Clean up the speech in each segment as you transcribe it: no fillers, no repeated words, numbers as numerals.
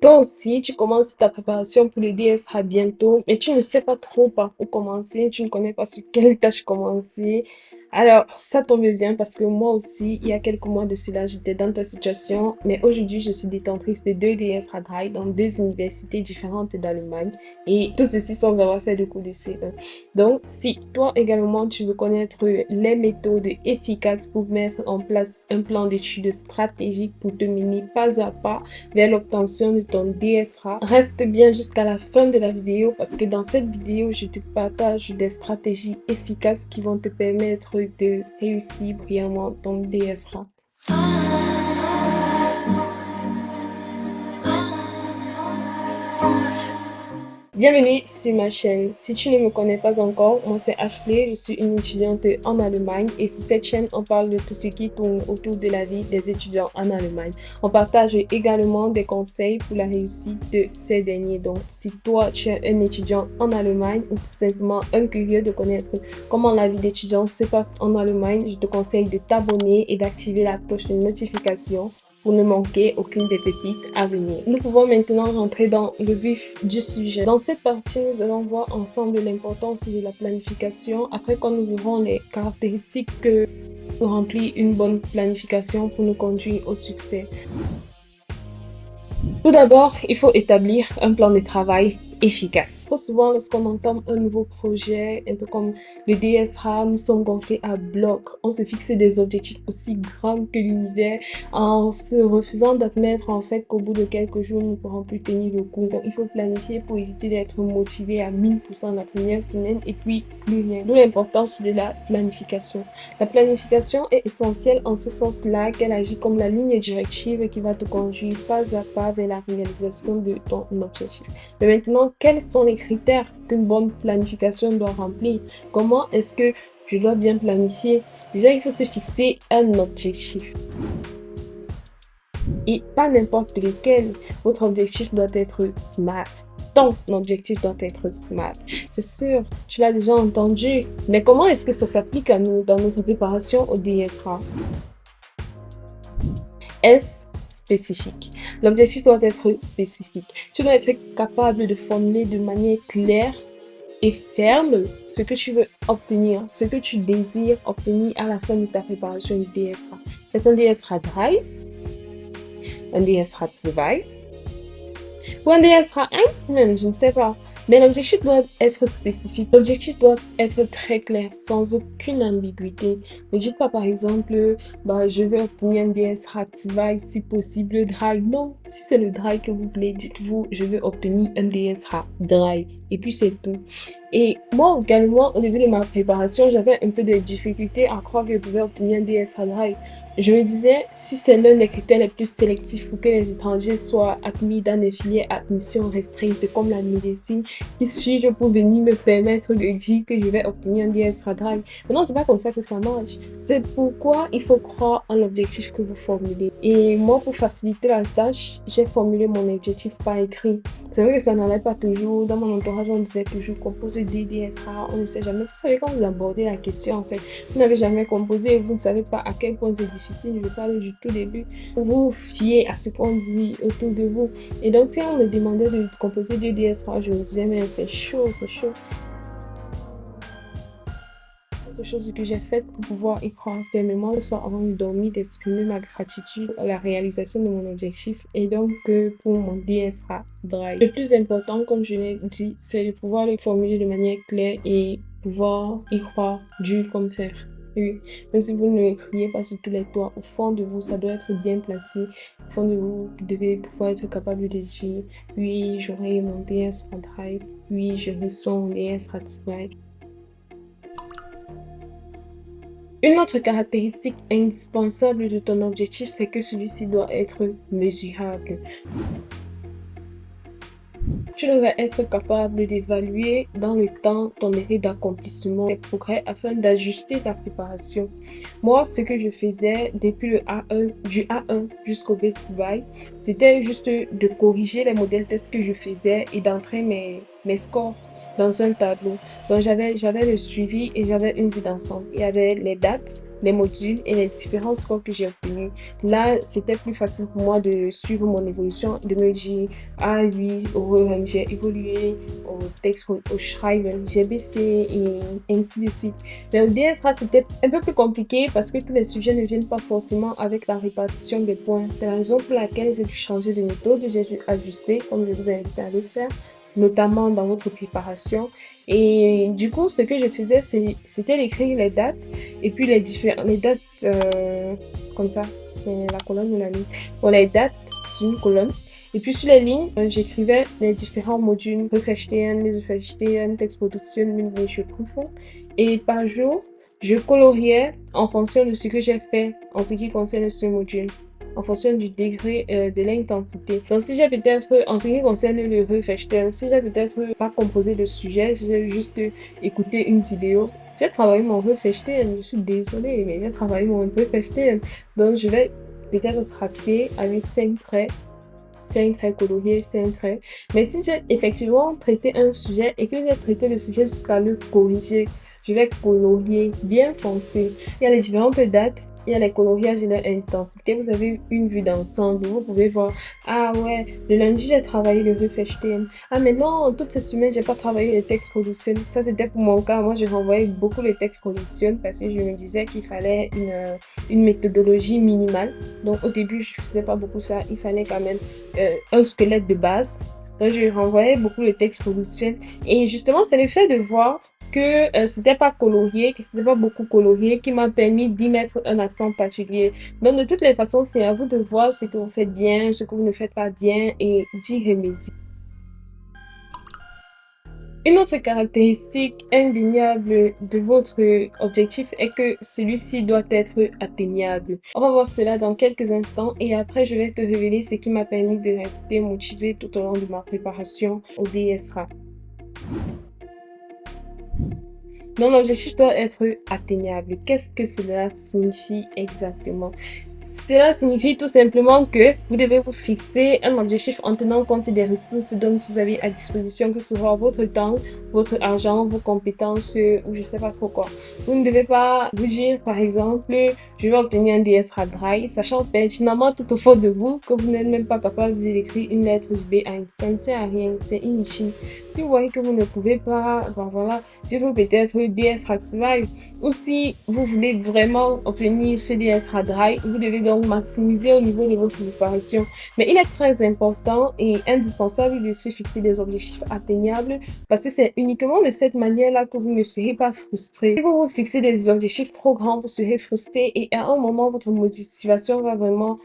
Toi aussi, tu commences ta préparation pour le DSA bientôt, mais tu ne sais pas trop par où commencer, tu ne connais pas sur quelle tâche commencer. Alors, ça tombe bien parce que moi aussi, il y a quelques mois de cela, j'étais dans ta situation, mais aujourd'hui, je suis détentrice de deux DSA Drive dans deux universités différentes d'Allemagne et tout ceci sans avoir fait de cours de CE. Donc, si toi également, tu veux connaître les méthodes efficaces pour mettre en place un plan d'études stratégique pour te mener pas à pas vers l'obtention de ton DSA. Reste bien jusqu'à la fin de la vidéo parce que dans cette vidéo, je te partage des stratégies efficaces qui vont te permettre de réussir brillamment ton DSA. Bienvenue sur ma chaîne. Si tu ne me connais pas encore, moi c'est Ashley, je suis une étudiante en Allemagne et sur cette chaîne, on parle de tout ce qui tourne autour de la vie des étudiants en Allemagne. On partage également des conseils pour la réussite de ces derniers. Donc, si toi, tu es un étudiant en Allemagne ou tout simplement un curieux de connaître comment la vie d'étudiant se passe en Allemagne, je te conseille de t'abonner et d'activer la cloche de notification pour ne manquer aucune des pépites à venir. Nous pouvons maintenant rentrer dans le vif du sujet. Dans cette partie, nous allons voir ensemble l'importance de la planification. Après, quand nous verrons les caractéristiques que remplit une bonne planification pour nous conduire au succès. Tout d'abord, il faut établir un plan de travail efficace. Trop souvent, lorsqu'on entame un nouveau projet, un peu comme le DSA, nous sommes gonflés à bloc. On se fixe des objectifs aussi grands que l'univers en se refusant d'admettre en fait qu'au bout de quelques jours, nous ne pourrons plus tenir le coup. Donc, il faut planifier pour éviter d'être motivé à 1000% la première semaine et puis plus rien. D'où l'importance de la planification. La planification est essentielle en ce sens-là qu'elle agit comme la ligne directive qui va te conduire pas à pas vers la réalisation de ton objectif. Mais maintenant, quels sont les critères qu'une bonne planification doit remplir? Comment est-ce que je dois bien planifier? Déjà, il faut se fixer un objectif. Et pas n'importe lequel. Votre objectif doit être SMART. Ton objectif doit être SMART. C'est sûr, tu l'as déjà entendu. Mais comment est-ce que ça s'applique à nous dans notre préparation au DSA? S spécifique. L'objectif doit être spécifique. Tu dois être capable de formuler de manière claire et ferme ce que tu veux obtenir, ce que tu désires obtenir à la fin de ta préparation du DSA. Est-ce un DSA 3, un DSA 2 ou un DSA 1 même, je ne sais pas. Mais l'objectif doit être spécifique. L'objectif doit être très clair, sans aucune ambiguïté. Ne dites pas par exemple, je vais obtenir un DSA Drive, si possible Drive. Non, si c'est le Drive que vous voulez, dites-vous, je vais obtenir un DSA Drive. Et puis c'est tout. Et moi également, au début de ma préparation, j'avais un peu de difficulté à croire que je pouvais obtenir un DSA Drive. Je me disais, si c'est l'un des critères les plus sélectifs pour que les étrangers soient admis dans des filières à admission restreinte comme la médecine, qui suis-je pour venir me permettre de dire que je vais obtenir un DSA Drive? Mais non, c'est pas comme ça que ça marche. C'est pourquoi il faut croire en l'objectif que vous formulez. Et moi, pour faciliter la tâche, j'ai formulé mon objectif par écrit. C'est vrai que ça n'allait pas toujours. Dans mon entourage, on disait toujours composer des DSA, on ne sait jamais. Vous savez, quand vous abordez la question, en fait, vous n'avez jamais composé et vous ne savez pas à quel point c'est difficile. Je parle du tout début. Vous vous fiez à ce qu'on dit autour de vous. Et donc, si on me demandait de composer des DSA, je me disais, mais c'est chaud, c'est chaud. Autre chose que j'ai faite pour pouvoir y croire fermement le soir avant de dormir, d'exprimer ma gratitude à la réalisation de mon objectif et donc pour mon DSA Drive. Le plus important, comme je l'ai dit, c'est de pouvoir le formuler de manière claire et pouvoir y croire dur comme fer. Oui, même si vous ne le criez pas sur tous les toits, au fond de vous, ça doit être bien placé. Au fond de vous, vous devez pouvoir être capable de dire, oui, j'aurai mon DSA Drive, oui, je reçois mon DSA Drive. Une autre caractéristique indispensable de ton objectif, c'est que celui-ci doit être mesurable. Tu devrais être capable d'évaluer dans le temps ton degré d'accomplissement, tes progrès afin d'ajuster ta préparation. Moi, ce que je faisais depuis le A1, du A1 jusqu'au B2, c'était juste de corriger les modèles tests que je faisais et d'entrer mes scores. dans un tableau. Donc, j'avais le suivi et j'avais une vue d'ensemble. Il y avait les dates, les modules et les différents scores que j'ai obtenus. Là, c'était plus facile pour moi de suivre mon évolution, de me dire, ah oui, j'ai évolué au texte, au Schreiben, j'ai baissé et ainsi de suite. Mais au DSRA, c'était un peu plus compliqué parce que tous les sujets ne viennent pas forcément avec la répartition des points. C'est la raison pour laquelle j'ai dû changer de méthode, j'ai dû ajuster, comme je vous ai invité à le faire, notamment dans votre préparation. Et du coup, ce que je faisais, c'était d'écrire les dates et puis les dates comme ça, c'est la colonne ou la ligne. Bon, les dates sur une colonne. Et puis sur les lignes, j'écrivais les différents modules, Prüfverstehen, Leseverstehen, Textproduktion, Mündliche Et par jour, je coloriais en fonction de ce que j'ai fait en ce qui concerne ce module, en fonction du degré de l'intensité. Donc si j'ai peut-être, en ce qui concerne le Prüfverstehen, si j'ai peut-être pas composé de sujet, j'ai juste écouté une vidéo. J'ai travaillé mon Prüfverstehen, je suis désolée, mais j'ai travaillé mon Prüfverstehen. Donc je vais peut-être tracer avec 5 traits. C'est un trait colorié, c'est un trait. Mais si j'ai effectivement traité un sujet et que j'ai traité le sujet jusqu'à le corriger, je vais colorier bien foncé. Il y a les différentes dates, il y a les coloriages et leur intensité. Vous avez une vue d'ensemble. Vous pouvez voir, ah ouais, le lundi j'ai travaillé le Riefenstein. Ah mais non, toute cette semaine j'ai pas travaillé le texte production. Ça c'était pour mon cas. Moi je renvoyais beaucoup le texte production parce que je me disais qu'il fallait une méthodologie minimale. Donc au début je faisais pas beaucoup ça. Il fallait quand même un squelette de base. Donc je renvoyais beaucoup le texte production. Et justement c'est le fait de voir que c'était pas colorié, que c'était pas beaucoup colorié, qui m'a permis d'y mettre un accent particulier. Donc de toutes les façons, c'est à vous de voir ce que vous faites bien, ce que vous ne faites pas bien et d'y remédier. Une autre caractéristique indéniable de votre objectif est que celui-ci doit être atteignable. On va voir cela dans quelques instants et après je vais te révéler ce qui m'a permis de rester motivée tout au long de ma préparation au DSRA. Donc l'objectif doit être atteignable. Qu'est-ce que cela signifie exactement? Cela signifie tout simplement que vous devez vous fixer un objectif en tenant compte des ressources dont vous avez à disposition, que ce soit votre temps, votre argent, vos compétences ou je sais pas trop quoi. Vous ne devez pas vous dire, par exemple, je vais obtenir un DSRA Dry, sachant pertinemment tout au fond de vous que vous n'êtes même pas capable d'écrire une lettre B1. Ça ne sert à rien, c'est inutile. Si vous voyez que vous ne pouvez pas, ben voilà, dites-vous peut-être DSRA Survive. Ou si vous voulez vraiment obtenir ce DSRA Dry, vous devez donc maximiser au niveau de votre préparation. Mais il est très important et indispensable de se fixer des objectifs atteignables parce que c'est uniquement de cette manière-là que vous ne serez pas frustré. Si vous vous fixez des objectifs trop grands, vous serez frustré et à un moment, votre motivation va vraiment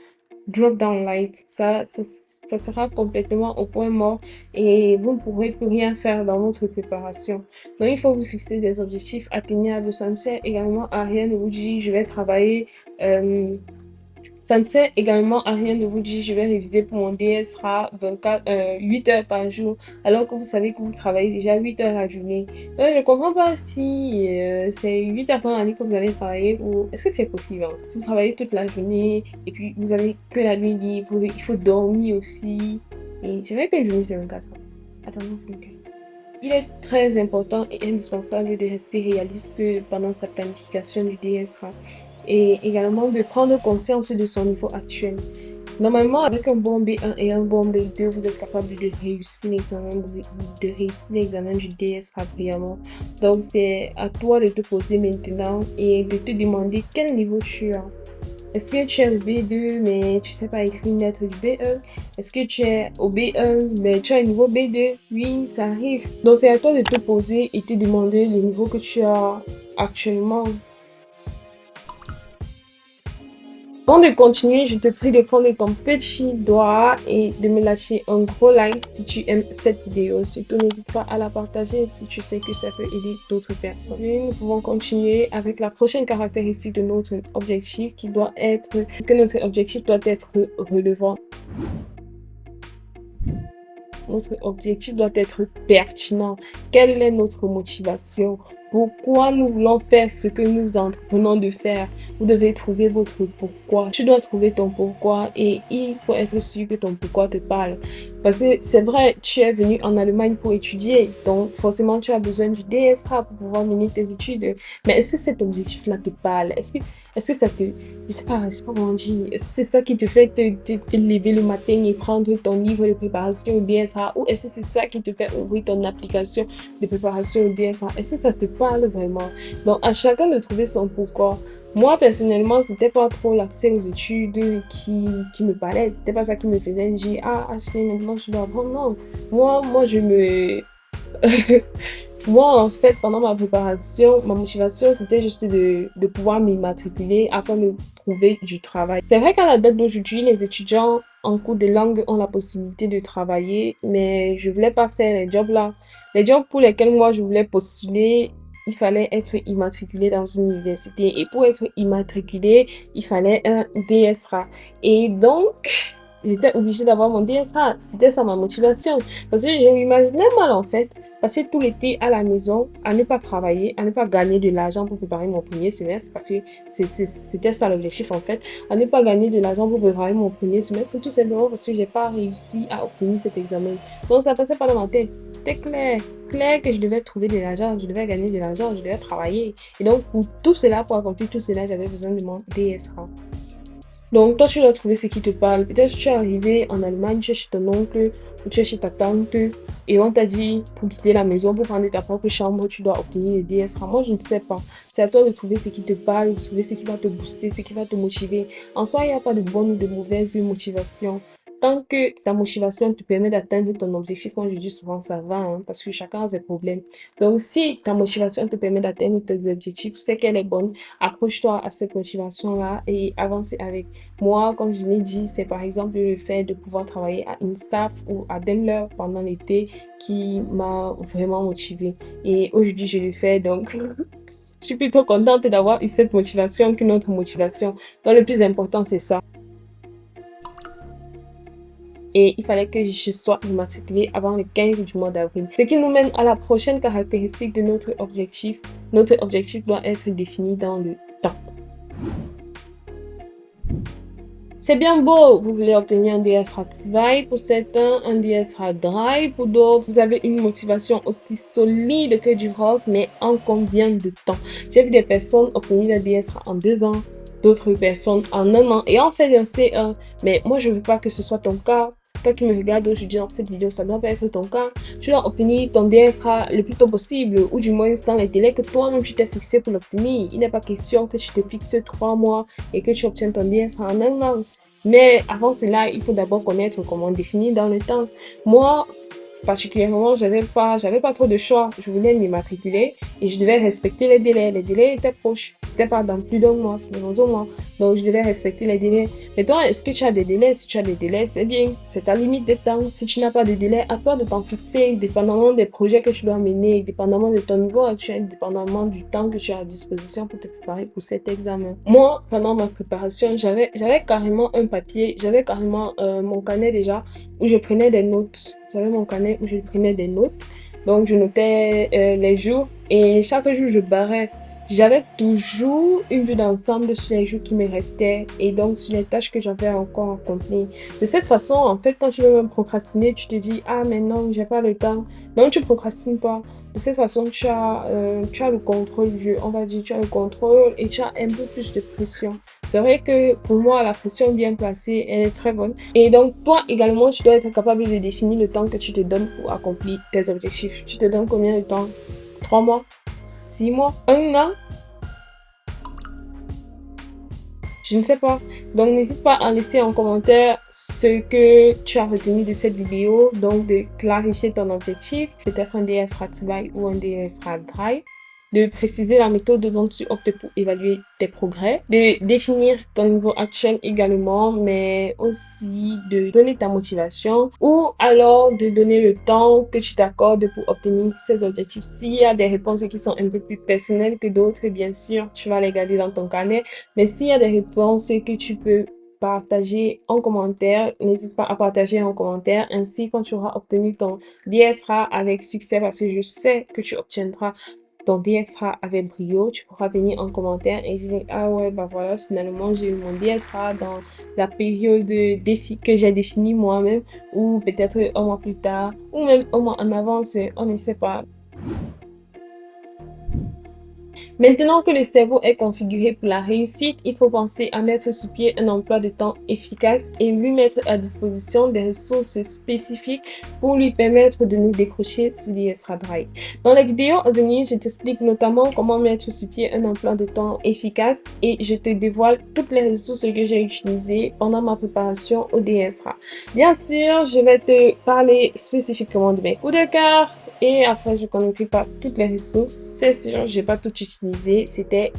drop down light. Ça sera complètement au point mort et vous ne pourrez plus rien faire dans votre préparation. Donc, il faut vous fixer des objectifs atteignables. Ça ne sert également à rien de vous dire, je vais travailler ça ne sert également à rien de vous dire je vais réviser pour mon DSRA 8 heures par jour alors que vous savez que vous travaillez déjà 8 heures la journée. Donc, je ne comprends pas si c'est 8 heures par année que vous allez travailler ou est-ce que c'est possible hein? Vous travaillez toute la journée et puis vous avez que la nuit libre, il faut dormir aussi. Et c'est vrai que une journée c'est 24 heures. Attends, ok. Il est très important et indispensable de rester réaliste pendant sa planification du DSRA et également de prendre conscience de son niveau actuel. Normalement, avec un bon B1 et un bon B2, vous êtes capable de réussir l'examen du DSRA brillamment. Donc, c'est à toi de te poser maintenant et de te demander quel niveau tu as. Est-ce que tu es au B2 mais tu sais pas écrire une lettre du B1? Est-ce que tu es au B1 mais tu as un niveau B2? Oui, ça arrive. Donc c'est à toi de te poser et te demander le niveau que tu as actuellement. Avant de continuer, je te prie de prendre ton petit doigt et de me lâcher un gros like si tu aimes cette vidéo. Surtout, n'hésite pas à la partager si tu sais que ça peut aider d'autres personnes. Nous pouvons continuer avec la prochaine caractéristique de notre objectif qui doit être que notre objectif doit être relevant. Notre objectif doit être pertinent. Quelle est notre motivation? pourquoi nous voulons faire ce que nous entreprenons de faire. Vous devez trouver votre pourquoi. Tu dois trouver ton pourquoi et il faut être sûr que ton pourquoi te parle. Parce que c'est vrai, tu es venu en Allemagne pour étudier, donc forcément tu as besoin du DSA pour pouvoir mener tes études. Mais est-ce que cet objectif-là te parle? Est-ce que ça te, je sais pas comment dire, est-ce que c'est ça qui te fait te lever le matin et prendre ton livre de préparation au DSA? Ou est-ce que c'est ça qui te fait ouvrir ton application de préparation au DSA? Est-ce que ça te parle vraiment? Donc, à chacun de trouver son pourquoi. Moi, personnellement, c'était pas trop l'accès aux études qui me parlait. C'était pas ça qui me faisait dire, ah, Ashley, maintenant je dois apprendre. Non. Moi, je me, moi, en fait, pendant ma préparation, ma motivation, c'était juste de pouvoir m'immatriculer afin de trouver du travail. C'est vrai qu'à la date d'aujourd'hui, les étudiants en cours de langue ont la possibilité de travailler, mais je voulais pas faire les jobs là. Les jobs pour lesquels moi je voulais postuler, il fallait être immatriculé dans une université. Et pour être immatriculé, il fallait un DSRA. Et donc, j'étais obligée d'avoir mon DSRA. C'était ça ma motivation. Parce que je m'imaginais mal en fait passer tout l'été à la maison, à ne pas travailler, à ne pas gagner de l'argent pour préparer mon premier semestre, parce que c'était ça l'objectif en fait, à ne pas gagner de l'argent pour préparer mon premier semestre, tout simplement parce que j'ai pas réussi à obtenir cet examen. Donc ça passait pas dans ma tête. C'était clair que je devais trouver de l'argent, je devais gagner de l'argent, je devais travailler. Et donc pour tout cela, pour accomplir tout cela, j'avais besoin de mon DSA. Donc, toi, tu dois trouver ce qui te parle. Peut-être que tu es arrivé en Allemagne, tu es chez ton oncle ou tu es chez ta tante et on t'a dit pour quitter la maison, pour prendre ta propre chambre, tu dois obtenir le DSA. Moi, je ne sais pas. C'est à toi de trouver ce qui te parle, de trouver ce qui va te booster, ce qui va te motiver. En soi, il n'y a pas de bonne ou de mauvaise motivation. Tant que ta motivation te permet d'atteindre ton objectif, moi je dis souvent ça va, hein, parce que chacun a ses problèmes. Donc, si ta motivation te permet d'atteindre tes objectifs, c'est qu'elle est bonne. Accroche-toi à cette motivation-là et avance avec. Moi, comme je l'ai dit, c'est par exemple le fait de pouvoir travailler à Instaff ou à Daimler pendant l'été qui m'a vraiment motivée. Et aujourd'hui, je le fais, donc je suis plutôt contente d'avoir eu cette motivation qu'une autre motivation. Donc, le plus important, c'est ça. Et il fallait que je sois immatriculée avant le 15 du mois d'avril. Ce qui nous mène à la prochaine caractéristique de notre objectif. Notre objectif doit être défini dans le temps. C'est bien beau, vous voulez obtenir un DSA Tvide pour certains, un DSA Drive pour d'autres. Vous avez une motivation aussi solide que du rock, mais en combien de temps? J'ai vu des personnes obtenir le DSA en 2 ans, d'autres personnes en 1 an, et en fait un C1. Mais moi, je veux pas que ce soit ton cas. Toi qui me regardes aujourd'hui dans cette vidéo, ça doit pas être ton cas. Tu dois obtenir ton DSA le plus tôt possible, ou du moins dans les délais que toi-même tu t'es fixé pour l'obtenir. Il n'est pas question que tu te fixes 3 mois et que tu obtiennes ton DSA en 1 an. Mais avant cela, il faut d'abord connaître comment définir dans le temps. Moi, particulièrement, j'avais pas trop de choix. Je voulais m'immatriculer et je devais respecter les délais. Les délais étaient proches. C'était pas dans plus d'un mois, c'était dans un mois. Donc, je devais respecter les délais. Mais toi, est-ce que tu as des délais? Si tu as des délais, c'est bien. C'est ta limite de temps. Si tu n'as pas de délai, à toi de t'en fixer, dépendamment des projets que tu dois mener, dépendamment de ton niveau actuel, dépendamment du temps que tu as à disposition pour te préparer pour cet examen. Moi, pendant ma préparation, j'avais carrément un papier, j'avais carrément mon carnet déjà où je prenais des notes. J'avais mon carnet où je prenais des notes. Donc, je notais les jours et chaque jour, je barrais. J'avais toujours une vue d'ensemble sur les jours qui me restaient et donc sur les tâches que j'avais encore accomplies. De cette façon, en fait, quand tu veux même procrastiner, tu te dis, ah, mais non, j'ai pas le temps. Donc, tu procrastines pas. De cette façon, tu as le contrôle, on va dire, tu as le contrôle et tu as un peu plus de pression. C'est vrai que pour moi, la pression bien placée, elle est très bonne. Et donc, toi également, tu dois être capable de définir le temps que tu te donnes pour accomplir tes objectifs. Tu te donnes combien de temps? 3 mois? 6 mois? 1 an? Je ne sais pas. Donc, n'hésite pas à laisser en commentaire ce que tu as retenu de cette vidéo. Donc, de clarifier ton objectif, peut-être un DSA Tvide ou un DSA Drive. De préciser la méthode dont tu optes pour évaluer tes progrès, de définir ton niveau actuel également, mais aussi de donner ta motivation ou alors de donner le temps que tu t'accordes pour obtenir ces objectifs. S'il y a des réponses qui sont un peu plus personnelles que d'autres, bien sûr, tu vas les garder dans ton carnet, mais s'il y a des réponses que tu peux partager en commentaire, n'hésite pas à partager en commentaire. Ainsi, quand tu auras obtenu ton DSA avec succès, parce que je sais que tu obtiendras ton DSA avec brio, tu pourras venir en commentaire et dire ah ouais bah voilà, finalement j'ai eu mon DSA dans la période que j'ai définie moi-même, ou peut-être un mois plus tard, ou même un mois en avance, on ne sait pas. Maintenant que le cerveau est configuré pour la réussite, il faut penser à mettre sur pied un emploi de temps efficace et lui mettre à disposition des ressources spécifiques pour lui permettre de nous décrocher sur l'ISRA Drive. Dans la vidéo à venir, je t'explique notamment comment mettre sur pied un emploi de temps efficace et je te dévoile toutes les ressources que j'ai utilisées pendant ma préparation au DSRA. Bien sûr, je vais te parler spécifiquement de mes coups de cœur, et après, je ne connaîtrai pas toutes les ressources. C'est sûr, je n'ai pas tout utilisé.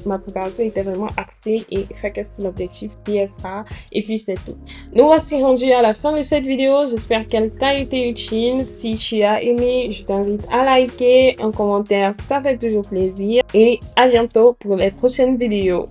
Ma préparation était vraiment axée et focus sur l'objectif DSA. Et puis, c'est tout. Nous voici rendus à la fin de cette vidéo. J'espère qu'elle t'a été utile. Si tu as aimé, je t'invite à liker. Un commentaire, ça fait toujours plaisir. Et à bientôt pour les prochaines vidéos.